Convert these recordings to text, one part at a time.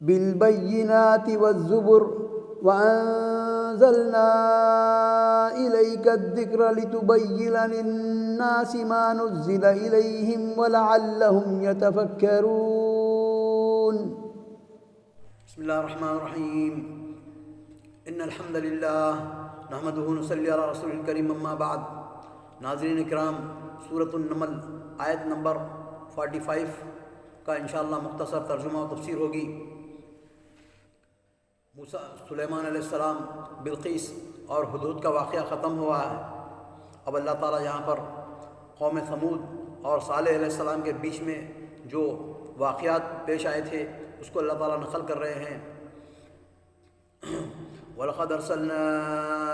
بالبينات والزبر وأنزلنا إليك الذكر لتبين للناس ما نزل إليهم ولعلهم يتفكرون. بسم اللہ الرحمن الرحیم. ان الحمد للہ نحمدہ ونصلی علی رسول الکریم. اما بعد. ناظرین اکرام، سورۃ النمل آیت نمبر 45 کا انشاءاللہ مختصر ترجمہ و تفسیر ہوگی. سلیمان علیہ السلام، بلقیس اور ہدہد کا واقعہ ختم ہوا ہے. اب اللہ تعالیٰ یہاں پر قوم ثمود اور صالح علیہ السلام کے بیچ میں جو واقعات پیش آئے تھے اس کو اللہ تعالیٰ نقل کر رہے ہیں. وَلَقَدْ أَرْسَلْنَا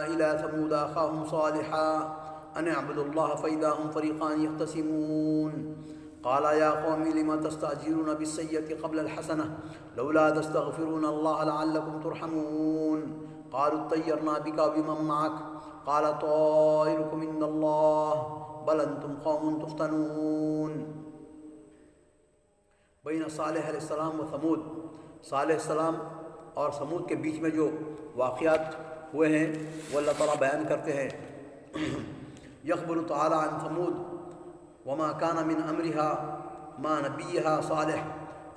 إِلَى ثَمُودَ أَخَاهُمْ صَالِحًا أَنِ اعْبُدُوا اللَّهَ فَإِذَا هُمْ فَرِيقَانِ يَخْتَصِمُونَ قَالَ يَا قَوْمِ لِمَ تَسْتَعْجِلُونَ بِالسَّيِّئَةِ قَبْلَ الْحَسَنَةِ لَوْلَا تَسْتَغْفِرُونَ اللَّهَ لَعَلَّكُمْ تُرْحَمُونَ قَالُوا اطَّيَّرْنَا بِكَ وَبِمَن مَّعَكَ قَالَ طَائِرُكُمْ عِندَ اللَّهِ بَلْ أَنتُمْ قَوْمٌ تُفْتَنُونَ. بین صالح علیہ السلام و ثمود، صالح علیہ السلام اور ثمود کے بیچ میں جو واقعات ہوئے ہیں وہ اللہ تعالیٰ بیان کرتے ہیں. یخبر تعالیٰ عن ثمود وما كان من امرها ما نبیها صالح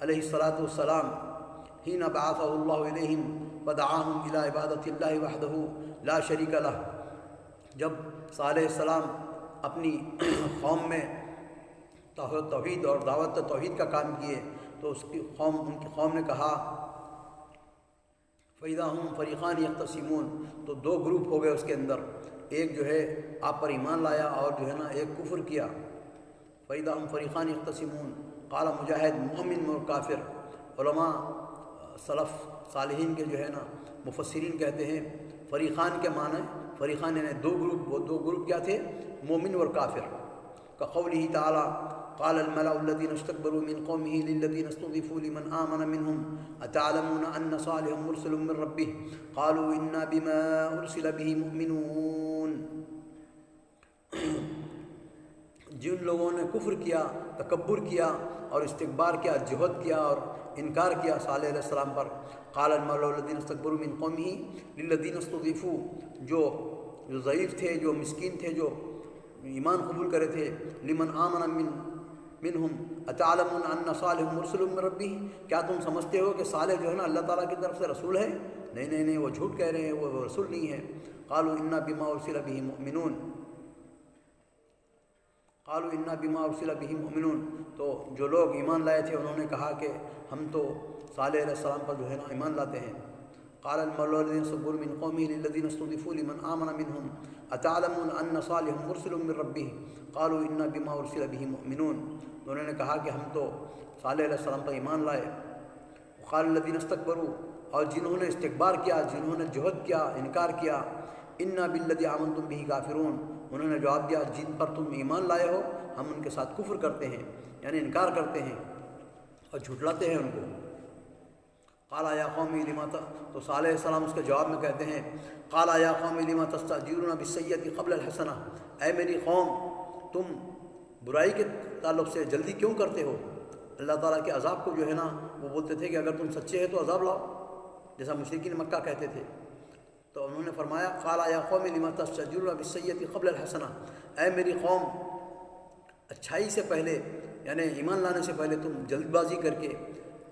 علیہ السلام حين بعثه الله اليهم ودعاهم الى عبادة الله وحده لا شريك له. جب صالح السلام اپنی قوم میں توحید اور دعوت توحید کا کام کیے تو ان کی قوم نے کہا فَإِذَا هُمْ فَرِيقَانِ يَخْتَصِمُونَ، تو دو گروپ ہو گئے اس کے اندر. ایک جو ہے آپ پر ایمان لایا اور جو ہے نا ایک کفر کیا. فَإِذَا هُمْ فَرِيقَانِ يَخْتَصِمُونَ قال مجاہد مومن اور کافر. علماء سلف صالحین کے جو ہے نا مفسرین کہتے ہیں فریقان کے معنی، فریقان یعنی دو گروپ. وہ دو گروپ کیا تھے؟ مومن اور کافر. كقوله تعالى قال الملأ الذين استكبروا من قومه للذين استضعفوا لمن آمن منهم أتعلمون أن صالحا مرسل من ربه قالوا إنا بما أرسل به مؤمنون. جن لوگوں نے کفر کیا، تکبر کیا اور استکبار کیا، جہد کیا اور انکار کیا صالح علیہ السلام پر. قال الملأ الذين استكبروا من قومه للذين استضعفوا، جو ضعیف تھے، جو مسکین تھے، جو ایمان قبول کرے تھے. لمن آمن منہم اتعلمون ان صالح مرسل من ربہ، کیا تم سمجھتے ہو کہ صالح جو ہے نا اللہ تعالیٰ کی طرف سے رسول ہے؟ نہیں، وہ جھوٹ کہہ رہے ہیں، وہ رسول نہیں ہے. قالوا انا بما ارسل به مؤمنون، قالوا انا بما ارسل به مؤمنون. تو جو لوگ ایمان لائے تھے انہوں نے کہا کہ ہم تو صالح علیہ السلام پر جو ہے نا ایمان لاتے ہیں. قال الملأ الذين استكبروا من قومه للذين استضعفوا لمن آمن منهم أتعلمون أن صالحا مرسل من ربه قالوا إنا بما أرسل به مؤمنون. انہوں نے کہا کہ ہم تو صالح علیہ السلام پر ایمان لائے. وقال الذين استكبروا، اور جنہوں نے استکبار کیا، جنہوں نے جہد کیا، انکار کیا، إنا بالذي آمنتم به كافرون، انہوں نے جواب دیا جن پر تم ایمان لائے ہو ہم ان کے ساتھ کفر کرتے ہیں، یعنی انکار کرتے ہیں اور جھٹلاتے ہیں ان کو. قال یا قوم لما، تو صالح علیہ السلام اس کے جواب میں کہتے ہیں قال یا قوم لما تستعجلون بالسیئۃ قبل الحسنہ، اے میری قوم تم برائی کے تعلق سے جلدی کیوں کرتے ہو؟ اللہ تعالیٰ کے عذاب کو جو ہے نا وہ بولتے تھے کہ اگر تم سچے ہیں تو عذاب لاؤ، جیسا مشرکین مکہ کہتے تھے. تو انہوں نے فرمایا قال یا قوم لما تستعجلون بالسیئۃ قبل الحسنہ، اے میری قوم اچھائی سے پہلے یعنی ایمان لانے سے پہلے تم جلد بازی کر کے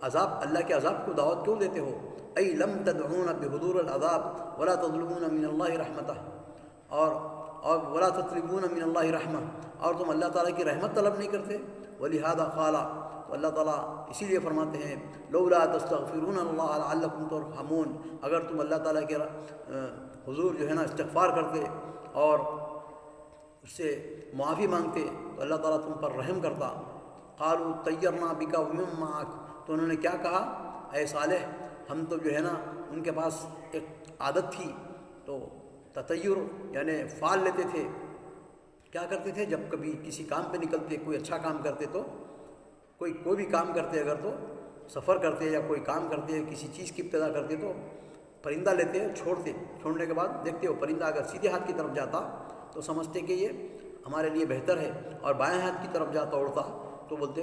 عذاب، اللہ کے عذاب کو دعوت کیوں دیتے ہو؟ ای لم تدعون بحضور العذاب ولا تطلبون من اللہ رحمتہ، اور ولا تطلبون من اللہ رحمہ، اور تم اللہ تعالیٰ کی رحمت طلب نہیں کرتے. ولہذا قال، تو اللہ تعالیٰ اسی لیے فرماتے ہیں لولا تستغفرون اللہ لعلکم ترحمون، اگر تم اللہ تعالیٰ کے حضور جو ہے نا استغفار کرتے اور اس سے معافی مانگتے تو اللہ تعالیٰ تم پر رحم کرتا. قالوا طیرنا بک ومن معک، تو انہوں نے کیا کہا؟ اے صالح ہم تو جو ہے نا ان کے پاس ایک عادت تھی تو تطیر یعنی فال لیتے تھے. کیا کرتے تھے؟ جب کبھی کسی کام پہ نکلتے، کوئی اچھا کام کرتے تو کوئی بھی کام کرتے، اگر تو سفر کرتے یا کوئی کام کرتے، کسی چیز کی ابتدا کرتے تو پرندہ لیتے، چھوڑنے کے بعد دیکھتے ہو پرندہ اگر سیدھے ہاتھ کی طرف جاتا تو سمجھتے کہ یہ ہمارے لیے بہتر ہے، اور بائیں ہاتھ کی طرف جاتا اڑتا تو بولتے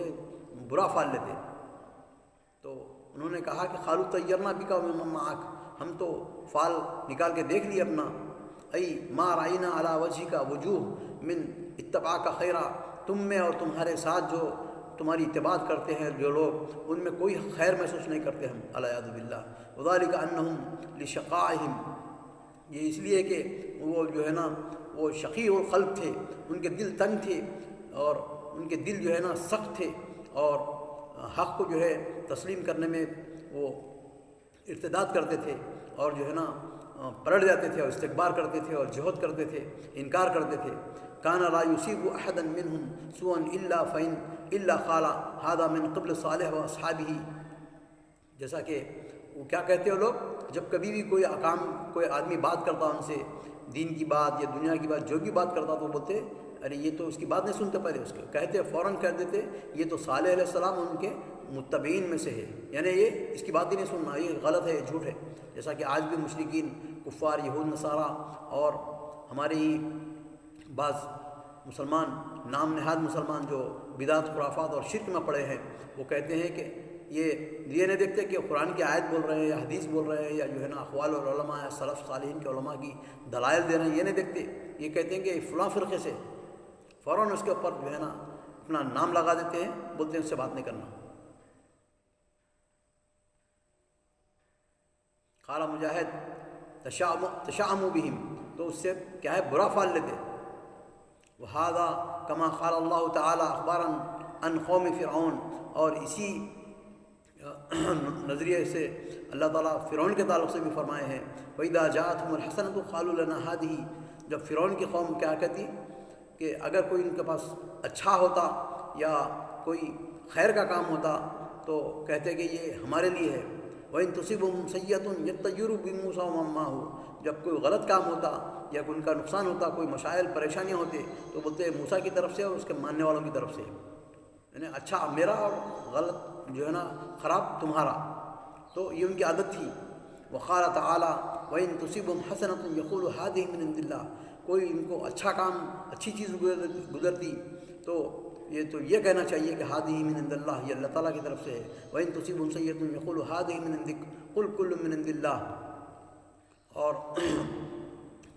برا فال لیتے. تو انہوں نے کہا کہ قالوا طیرنا بک ومن معک، ہم تو فال نکال کے دیکھ لیے اپنا، ای ما رأینا علی وجہک وجوہ من اتبعک خیرا، تم میں اور تمہارے ساتھ جو تمہاری اتباع کرتے ہیں جو لوگ، ان میں کوئی خیر محسوس نہیں کرتے ہم، العیاذ باللہ۔ وذالک انہم لشقائہم، یہ اس لیے کہ وہ جو ہے نا وہ شقی القلب تھے، ان کے دل تنگ تھے اور ان کے دل جو ہے نا سخت تھے، اور حق کو جو ہے تسلیم کرنے میں وہ ارتداد کرتے تھے، اور جو ہے نا پلٹ جاتے تھے اور استکبار کرتے تھے اور جہد کرتے تھے، انکار کرتے تھے۔ کان لا یصیب احدا منهم سوءا الا قال هذا من قبل صالح و اصحابہ، جیسا کہ وہ کیا کہتے ہیں لوگ، جب کبھی بھی کوئی آدمی بات کرتا ان سے دین کی بات یا دنیا کی بات، جو بھی بات کرتا تو وہ بولتے ارے یہ تو اس کی بات نہیں سنتے، پہلے اس کے کہتے فوراً کہہ دیتے یہ تو صالح علیہ السلام ان کے متبعین میں سے ہے، یعنی یہ اس کی بات ہی نہیں سننا، یہ غلط ہے، یہ جھوٹ ہے۔ جیسا کہ آج بھی مشرکین کفار یہود نصارہ اور ہمارے ہی بعض مسلمان نام نہاد مسلمان جو بدعت خرافات اور شرک میں پڑے ہیں، وہ کہتے ہیں کہ یہ نہیں دیکھتے کہ قرآن کی آیت بول رہے ہیں یا حدیث بول رہے ہیں یا جو ہے نا اقوال العلماء یا سلف صالحین کے علماء کی دلائل دے رہے ہیں، یہ نہیں دیکھتے، یہ کہتے ہیں کہ فلاں فرقے سے، فوراً اس کے اوپر جو ہے نا اپنا نام لگا دیتے ہیں، بولتے ہیں اس سے بات نہیں کرنا۔ قال مجاہد تشاءموا بہم، تو اس سے کیا ہے برا فال لیتے۔ وہذا کما قال اللہ تعالی اخبارا عن قوم فرعون، اور اسی نظریے سے اللہ تعالیٰ فرعون کے تعلق سے بھی فرمائے ہیں، وَإِذَا جَاءَتْهُمُ الْحَسَنَةُ قَالُوا لَنَا هَٰذِهِ، جب فرعون کی قوم کیا کہتی کہ اگر کوئی ان کے پاس اچھا ہوتا یا کوئی خیر کا کام ہوتا تو کہتے کہ یہ ہمارے لیے ہے۔ وَإِن تُصِبْهُمْ سَيِّئَةٌ يَطَّيَّرُوا بِمُوسَىٰ وَمَن مَّعَهُ، جب کوئی غلط کام ہوتا یا ان کا نقصان ہوتا، کوئی مشائل پریشانیاں ہوتے تو بولتے موسیٰ کی طرف سے اور اس کے ماننے والوں کی طرف سے، یعنی اچھا میرا اور غلط جو ہے نا خراب تمہارا، تو یہ ان کی عادت تھی۔ وقال تعالی وَإِن تُصِبْهُمْ حَسَنَةٌ يَقُولُوا هَٰذِهِ مِنْ عِندِ اللَّهِ، کوئی ان کو اچھا کام اچھی چیز گزرتی تو یہ کہنا چاہیے کہ هَٰذِهِ مِنْ عِندِ اللَّهِ، یہ اللہ تعالیٰ کی طرف سے ہے۔ وَإِن تُصِبْهُمْ سَيِّئَةٌ يَقُولُوا هَٰذِهِ مِنْ عِندِكَ قُلْ كُلٌّ مِنْ عِندِ اللَّهِ، اور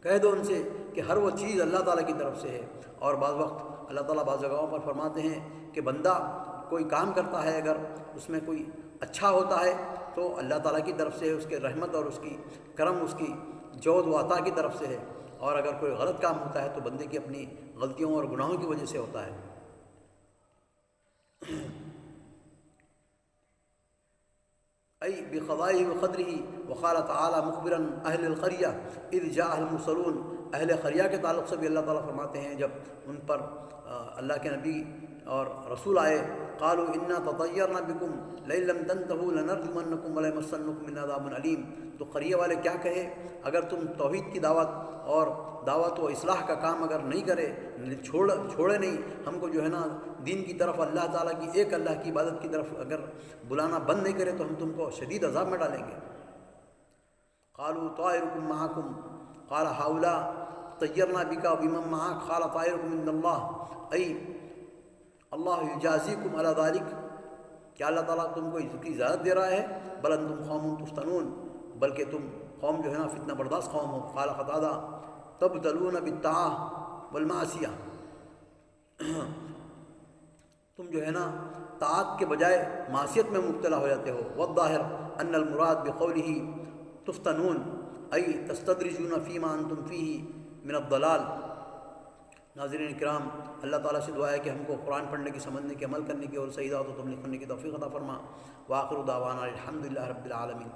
کہہ دو ان سے کہ ہر وہ چیز اللہ تعالیٰ کی طرف سے ہے۔ اور بعض وقت اللہ تعالیٰ بعض جگہوں پر فرماتے ہیں کہ بندہ کوئی کام کرتا ہے، اگر اس میں کوئی اچھا ہوتا ہے تو اللہ تعالیٰ کی طرف سے ہے، اس کے رحمت اور اس کی کرم، اس کی جود و عطا کی طرف سے ہے، اور اگر کوئی غلط کام ہوتا ہے تو بندے کی اپنی غلطیوں اور گناہوں کی وجہ سے ہوتا ہے۔ ای بقضائہ وقدرہ، وقال تعالی مخبرا اہل القریہ اذ جاء المرسلون، اہل قریہ کے تعلق سے بھی اللہ تعالیٰ فرماتے ہیں جب ان پر اللہ کے نبی اور رسول آئے، قالوا انا تطیرنا بکم لئن لم تنتہوا لنرجمنکم وليمسنکم منا عذاب علیم، تو قریہ والے کیا کہے، اگر تم توحید کی دعوت اور دعوت و اصلاح کا کام اگر نہیں کرے، چھوڑے نہیں ہم کو جو ہے نا دین کی طرف، اللہ تعالیٰ کی ایک اللہ کی عبادت کی طرف اگر بلانا بند نہیں کرے تو ہم تم کو شدید عذاب میں ڈالیں گے۔ قالوا طائرکم معکم قال ہؤلاء طیرنا بک وبمن معک قال طائرکم عند اللہ، ای اللہ یجازیکم علی ذلک، کیا اللہ تعالیٰ تم کو اس کی اجازت دے رہا ہے، بل انتم قوم تفتنون، بلکہ تم قوم جو ہے نا فتنہ برداشت قوم ہو۔ قال قتادہ تبتلون بالطاعۃ والمعصیہ، تم جو ہے نا طاعت کے بجائے معصیت میں مبتلا ہو جاتے ہو۔ والظاہر ان المراد بقولہ تفتنون ای تستدرجون فیما انتم فیہ من الضلال۔ ناظرین کرام، اللہ تعالیٰ سے دعا ہے کہ ہم کو قرآن پڑھنے کی، سمجھنے کی، عمل کرنے کی اور صحیح دعوت و تبلیغ کرنے کی توفیق عطا فرما۔ وآخر دعوانا الحمدللہ رب العالمین۔